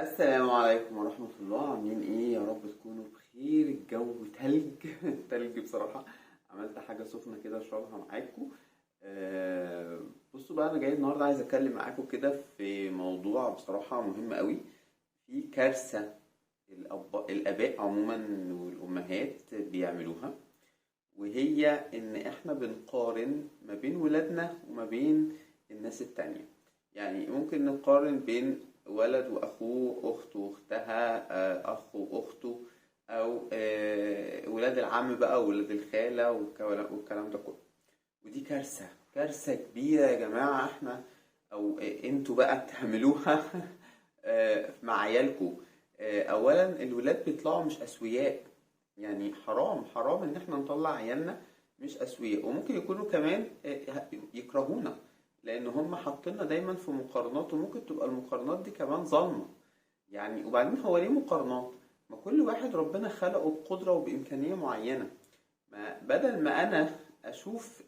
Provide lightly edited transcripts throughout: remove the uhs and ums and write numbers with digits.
السلام عليكم ورحمة الله. عاملين ايه؟ يا رب تكونوا بخير. الجو تلج تلج بصراحة. عملت حاجة سخنة كده اشربها معاكم. بصوا بقى، انا جاي النهاردة عايز اتكلم معاكم كده في موضوع بصراحة مهم قوي. في كارثة الاباء عموما والامهات بيعملوها، وهي ان احنا بنقارن ما بين ولادنا وما بين الناس التانية. يعني ممكن نقارن بين ولد واخوه، اخت واختها، اخ واخته، او ولاد العم بقى وولاد الخالة والكلام ده كله. ودي كارثة، كارثة كبيرة يا جماعة. احنا او انتوا بقى بتعملوها مع عيالكم. اولا الولاد بيطلعوا مش اسوياء. يعني حرام حرام ان احنا نطلع عيالنا مش اسوياء، وممكن يكونوا كمان يكرهونا، لان هم حاطيننا دايما في مقارنات، وممكن تبقى المقارنات دي كمان ظالمة. يعني وبعدين هو ليه مقارنات؟ ما كل واحد ربنا خلقه بقدرة وبإمكانية معينة. ما بدل ما انا اشوف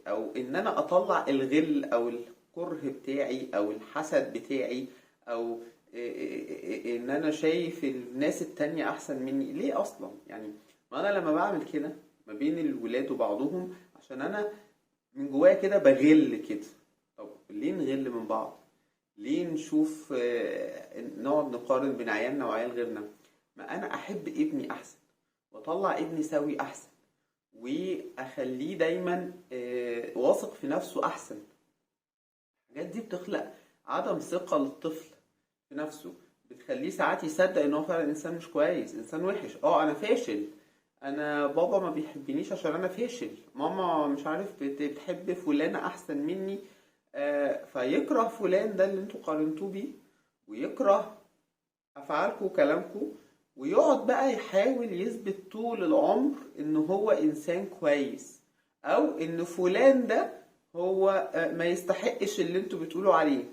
او ان انا اطلع الغل او الكره بتاعي او الحسد بتاعي، او ان انا شايف الناس التانية احسن مني، ليه اصلا؟ يعني ما انا لما بعمل كده ما بين الولاد وبعضهم عشان انا من جوايا كده بغل كده. طب ليه نغل من بعض؟ ليه نشوف نقعد نقارن بين عيالنا وعيال غيرنا؟ ما انا احب ابني احسن، واطلع ابني سوي احسن، واخليه دايما واثق في نفسه احسن. الحاجات دي بتخلق عدم ثقة للطفل في نفسه، بتخليه ساعات يصدق ان هو فعلا انسان مش كويس، انسان وحش. انا فاشل، انا بابا ما بيحبنيش عشان انا فاشل، ماما مش عارف بتحب فلانة احسن مني. فيكره فلان ده اللي انتوا قارنتوه بيه، ويكره افعالكم وكلامكم، ويقعد بقى يحاول يثبت طول العمر ان هو انسان كويس، او ان فلان ده هو ما يستحقش اللي انتوا بتقولوا عليه،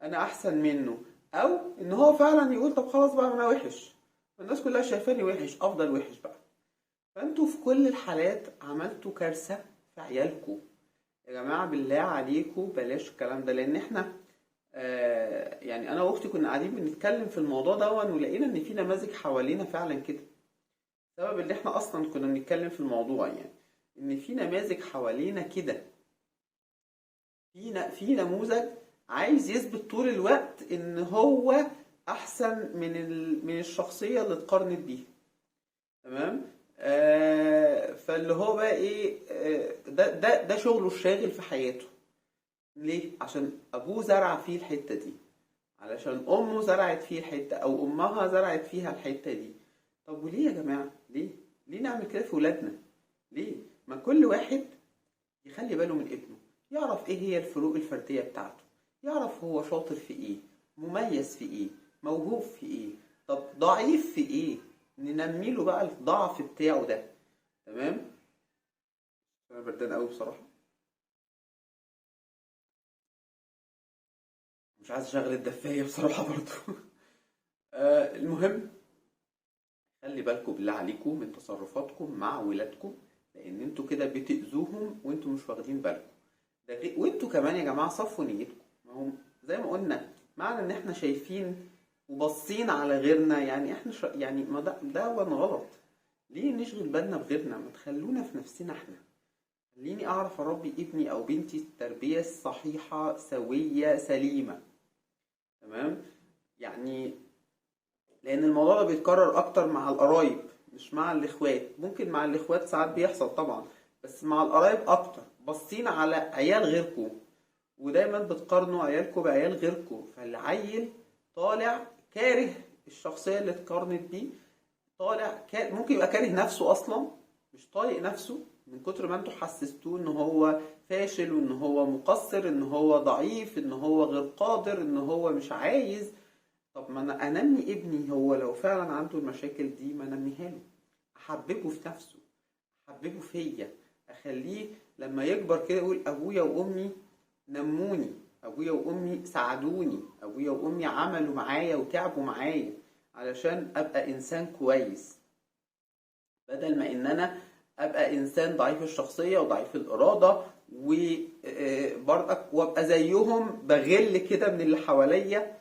انا احسن منه. او ان هو فعلا يقول طب خلاص بقى انا وحش، الناس كلها شايفاني وحش، افضل وحش بقى. فانتوا في كل الحالات عملتوا كارثة في عيالكم. يا جماعة بالله عليكم بلاش الكلام ده، لان احنا يعني انا واختي كنا قاعدين بنتكلم في الموضوع ده، ولقينا ان في نماذج حوالينا فعلا كده. السبب اللي احنا اصلا كنا بنتكلم في الموضوع يعني ان في نماذج حوالينا كده. في نموذج عايز يثبت طول الوقت ان هو احسن من الشخصية اللي اتقارنت بيها. تمام. فاللي هو بقى ايه، ده شغله الشاغل في حياته. ليه؟ عشان ابوه زرع فيه الحتة دي، علشان امه زرعت فيه الحتة، او امها زرعت فيها الحتة دي. طب وليه يا جماعة؟ ليه نعمل كده في ولادنا؟ ليه؟ ما كل واحد يخلي باله من ابنه، يعرف ايه هي الفروق الفردية بتاعته، يعرف هو شاطر في ايه، مميز في ايه، موهوب في ايه، طب ضعيف في ايه، ننمي له بقى الضعف بتاعه ده. تمام. انا بردان قوي بصراحة، مش عايز اشغل الدفاية بصراحة برضو. المهم، خلي بالكم بالله عليكم من تصرفاتكم مع ولادكم، لان انتوا كده بتأذوهم وانتوا مش واخدين بالكم. وانتوا كمان يا جماعة صفوا نيتكم. ما هو زي ما قلنا، معنى ان احنا شايفين وبصين على غيرنا، يعني احنا يعني ما ده غلط. ليه نشغل بالنا بغيرنا؟ ما تخلونا في نفسنا احنا. خليني اعرف اربي ابني او بنتي التربية الصحيحة سوية سليمة. تمام. يعني لان الموضوع ده بيتكرر اكتر مع القرايب مش مع الاخوات. ممكن مع الاخوات ساعات بيحصل طبعا، بس مع القرايب اكتر. باصين على عيال غيركم، ودايما بتقارنوا عيالكم بعيال غيركم، فالعيل طالع كاره الشخصية اللي اتقارنت بيه. طالع ممكن يبقى كاره نفسه اصلا، مش طايق نفسه من كتر ما انتوا حسستوه ان هو فاشل، وان هو مقصر، ان هو ضعيف، ان هو غير قادر، ان هو مش عايز. طب ما انا انمي ابني، هو لو فعلا عنده المشاكل دي ما انميها له، احببه في نفسه، احببه فيا، اخليه لما يكبر كده يقول ابويا وامي نموني، ابويا وامي ساعدوني، ابويا وامي عملوا معايا وتعبوا معايا علشان ابقى انسان كويس، بدل ما ان انا ابقى انسان ضعيف الشخصية وضعيف الارادة، وبرضك وابقى زيهم بغل كده من اللي حواليا.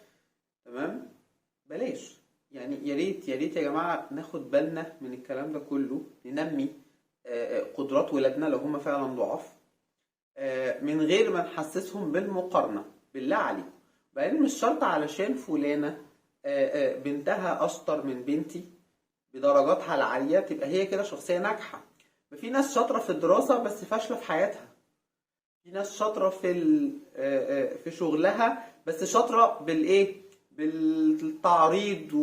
تمام. بلاش. يعني يا ريت يا ريت يا جماعة ناخد بالنا من الكلام ده كله، ننمي قدرات ولادنا لو هم فعلا ضعاف، من غير ما نحسسهم بالمقارنة. بالله عليكم. بعدين مش شرط علشان فلانة بنتها أشطر من بنتي بدرجاتها العالية تبقى هي كده شخصية ناجحة. ما في ناس شاطرة في الدراسة بس فاشلة في حياتها. في ناس شاطرة في في شغلها بس شاطرة بالإيه؟ بالتعريض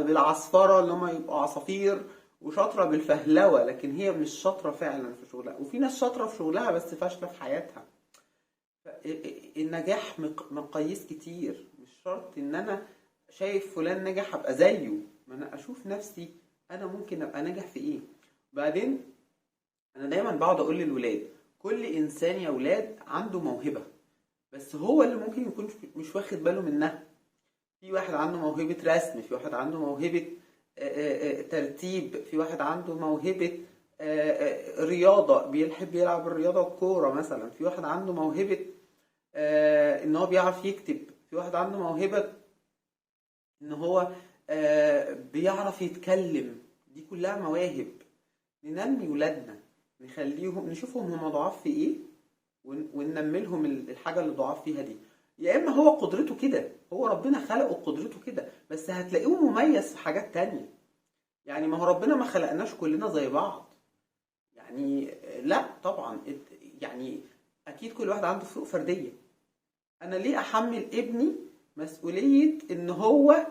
بالعصفرة اللي هم يبقوا عصافير، وشاطرة بالفهلوة لكن هي مش شاطرة فعلا في شغلها. وفي ناس شاطرة في شغلها بس فاشلة في حياتها. النجاح مقاييس كتير. مش شرط ان انا شايف فلان نجح ابقى زيه. ما انا اشوف نفسي انا ممكن ابقى ناجح في ايه. بعدين انا دايما بقعد اقول للولاد كل انسان يا ولاد عنده موهبة، بس هو اللي ممكن يكون مش واخد باله منها. في واحد عنده موهبة رسم، في واحد عنده موهبة ترتيب، في واحد عنده موهبة رياضة بيحب يلعب الرياضة الكورة مثلا، في واحد عنده موهبة ان هو بيعرف يكتب، في واحد عنده موهبة ان هو بيعرف يتكلم. دي كلها مواهب. ننمي ولادنا، نخليهم نشوفهم هم ضعاف في ايه وننمي لهم الحاجة اللي ضعاف فيها دي. يا اما هو قدرته كده، هو ربنا خلقه قدرته كده، بس هتلاقيه مميز في حاجات تانية. يعني ما هو ربنا ما خلقناش كلنا زي بعض. يعني لا طبعا. يعني اكيد كل واحد عنده فروق فردية. انا ليه احمل ابني مسؤولية ان هو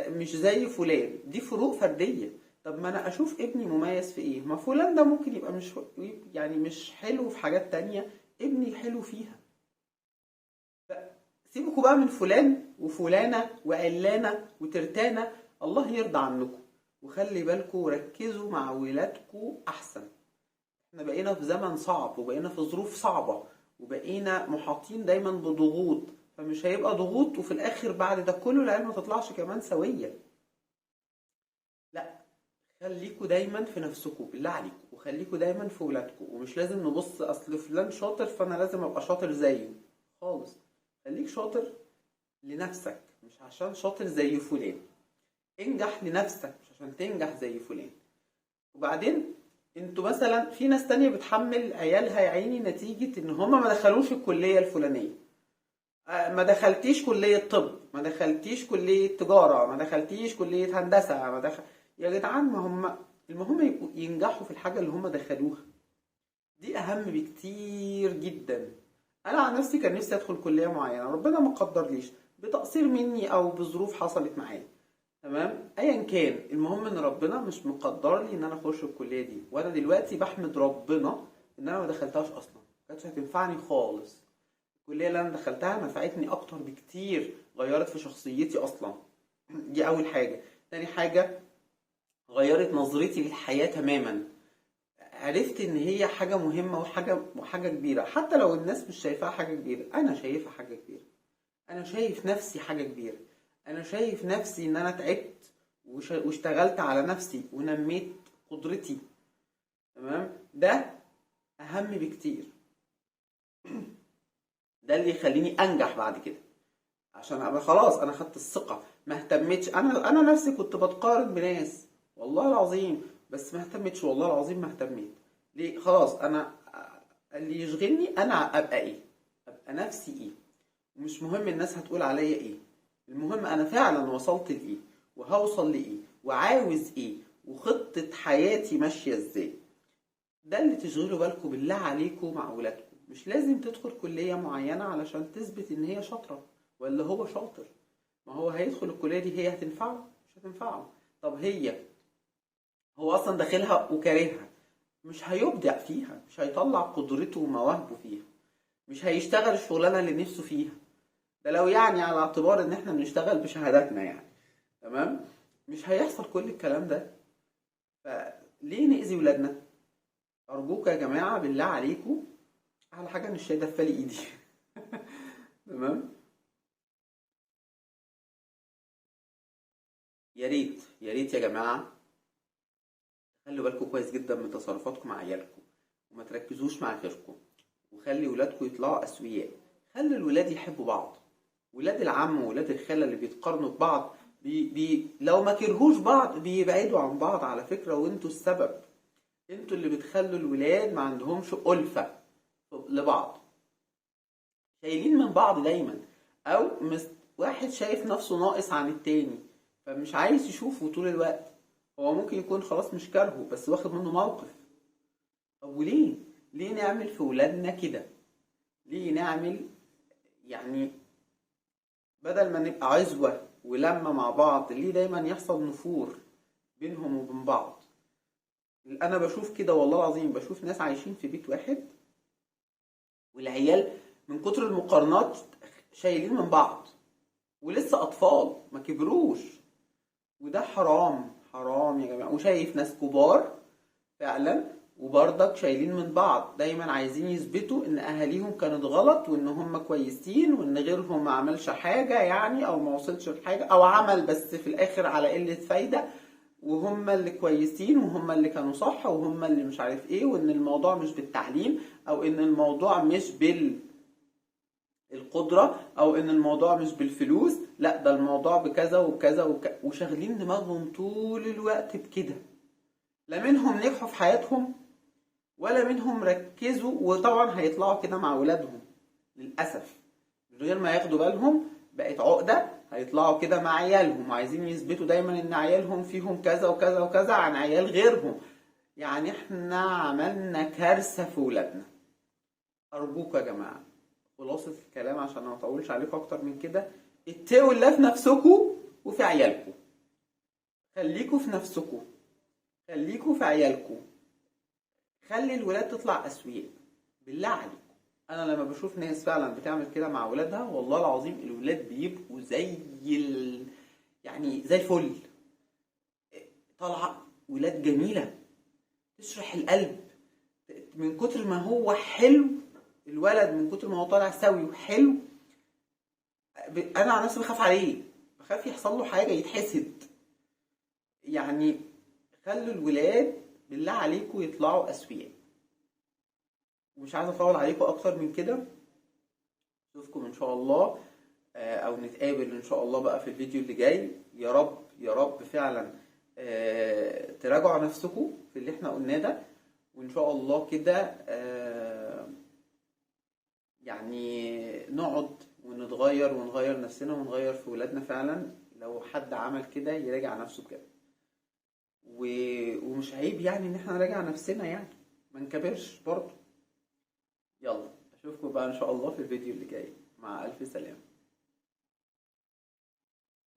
مش زي فلان؟ دي فروق فردية. طب ما انا اشوف ابني مميز في ايه. ما فلان ده ممكن يبقى مش يعني مش حلو في حاجات تانية، ابني حلو فيها. سيبكوا بقى من فلان وفلانة وعلانة وترتانة. الله يرضى عنكم. وخلي بالكم وركزوا مع ولادكم احسن. احنا بقينا في زمن صعب وبقينا في ظروف صعبة وبقينا محاطين دايما بضغوط، فمش هيبقى ضغوط وفي الاخر بعد ده كله العيال ما تطلعش كمان سوية. لا، خليكوا دايما في نفسكم بالله عليكم، وخليكوا دايما في ولادكم. ومش لازم نبص اصل فلان شاطر فانا لازم ابقى شاطر زيه خالص. خليك شاطر لنفسك مش عشان شاطر زي فلان. انجح لنفسك مش عشان تنجح زي فلان. وبعدين انتوا مثلا في ناس تانية بتحمل عيالها يا عيني نتيجة ان هما ما دخلوش الكلية الفلانية. ما دخلتيش كلية طب، ما دخلتيش كلية تجارة، ما دخلتيش كلية هندسة، ما دخل. يا جدعان ما هم المهم يبقوا ينجحوا في الحاجة اللي هم دخلوها. دي أهم بكتير جدا. أنا عن نفسي كان نفسي أدخل كلية معينة، ربنا ما قدرليش بتقصير مني أو بظروف حصلت معايا. تمام، أيا كان المهم إن ربنا مش مقدر لي إن أنا أخش الكلية دي. وأنا دلوقتي بحمد ربنا إن أنا ما دخلتهاش أصلا، ما كانتش هتنفعني خالص. الكلية اللي أنا دخلتها نفعتني أكتر بكتير، غيرت في شخصيتي أصلا. دي أول حاجة. تاني حاجة، غيرت نظرتي للحياة تماما. عرفت إن هي حاجة مهمة وحاجة كبيرة. حتى لو الناس مش شايفاها حاجة كبيرة أنا شايفها حاجة كبيرة. أنا شايف نفسي حاجة كبيرة. أنا شايف نفسي إن أنا تعبت واشتغلت على نفسي ونميت قدرتي. تمام، ده أهم بكتير. ده اللي يخليني أنجح بعد كده. عشان ابقى خلاص انا خدت الثقه، ما اهتمتش. انا نفسي كنت بتقارن بناس والله العظيم، بس ما اهتمتش. والله العظيم ما اهتميت. ليه؟ خلاص انا اللي يشغلني انا ابقى ايه، ابقى نفسي ايه. مش مهم الناس هتقول عليا ايه، المهم انا فعلا وصلت لايه وهوصل لايه وعاوز ايه وخطه حياتي ماشيه ازاي. ده اللي تشغلوا بالكم بالله عليكم مع اولادكم. مش لازم تدخل كلية معينة علشان تثبت ان هي شاطرة ولا هو شاطر. ما هو هيدخل الكلية دي هي هتنفعه مش هتنفعه. طب هو اصلا داخلها وكارهها، مش هيبدع فيها، مش هيطلع قدرته ومواهبه فيها، مش هيشتغل الشغلانة اللي نفسه فيها. ده لو يعني على اعتبار ان احنا بنشتغل بشهاداتنا يعني. تمام، مش هيحصل كل الكلام ده. فليه نأذي ولادنا؟ ارجوك يا جماعة بالله عليكم، احلى حاجه ان الشاي دفالي ايدي. تمام. يا ريت يا ريت يا جماعه خلوا بالكم كويس جدا من تصرفاتكم مع عيالكم، وما تركزوش مع غيركم، وخلي ولادكم يطلعوا اسوياء. خلي الولاد يحبوا بعض ولاد العم وولاد الخالة اللي بيتقارنوا ببعض لو ما كرهوش بعض بيبعدوا عن بعض على فكرة، وانتوا السبب. انتوا اللي بتخلوا الولاد ما عندهمش ألفة لبعض، شايلين من بعض دايما، او واحد شايف نفسه ناقص عن التاني فمش عايز يشوفه طول الوقت. هو ممكن يكون خلاص مش كارهه بس واخد منه موقف. طب وليه؟ ليه نعمل في ولادنا كده؟ ليه نعمل يعني بدل ما نبقى عزوة ولما مع بعض ليه دايما يحصل نفور بينهم وبين بعض؟ انا بشوف كده والله العظيم، بشوف ناس عايشين في بيت واحد والعيال من كتر المقارنات شايلين من بعض ولسه اطفال ما كبروش. وده حرام حرام يا جماعة. وشايف ناس كبار فعلا وبرضك شايلين من بعض، دايما عايزين يثبتوا ان اهاليهم كانت غلط وان هم كويسين وان غيرهم ما عملش حاجة يعني او ما وصلش لحاجة او عمل بس في الاخر على قلة فايدة، وهم اللي كويسين وهم اللي كانوا صح وهم اللي مش عارف ايه، وان الموضوع مش بالتعليم او ان الموضوع مش بالقدرة او ان الموضوع مش بالفلوس، لا ده الموضوع بكذا وكذا وشاغلين دماغهم طول الوقت بكده. لا منهم نجحوا في حياتهم ولا منهم ركزوا، وطبعا هيطلعوا كده مع ولادهم للأسف من غير ما ياخدوا بالهم. بقت عقدة، هيطلعوا كده مع عيالهم وعايزين يثبتوا دايما ان عيالهم فيهم كذا وكذا وكذا عن عيال غيرهم. يعني احنا عملنا كارثة في ولادنا. ارجوكوا يا جماعة، خلاصة الكلام عشان ما اطولش عليكم اكتر من كده، اتقوا الله في نفسكم وفي عيالكم. خليكوا في نفسكم، خليكوا في عيالكم، خلي الولاد تطلع اسوياء بالله عليكم. انا لما بشوف ناس فعلا بتعمل كده مع ولادها والله العظيم الولاد بيبقوا يعني زي الفل. طالعه ولاد جميله تشرح القلب من كتر ما هو حلو. الولد من كتر ما هو طالع سوي وحلو انا عن نفسي بخاف عليه، بخاف يحصل له حاجه يتحسد. يعني خلوا الولاد بالله عليكم يطلعوا اسوياء. ومش عايز اطول عليكم اكتر من كده، اشوفكم ان شاء الله او نتقابل ان شاء الله بقى في الفيديو اللي جاي. يا رب يا رب فعلا تراجعوا نفسكم في اللي احنا قلناه ده، وان شاء الله كده يعني نقعد ونتغير ونغير نفسنا ونغير في ولادنا فعلا. لو حد عمل كده يراجع نفسه بجد، ومش عيب يعني ان احنا نراجع نفسنا، يعني ما نكبرش برضه. يلا اشوفكم بقى ان شاء الله في الفيديو اللي جاي. مع الف سلامة.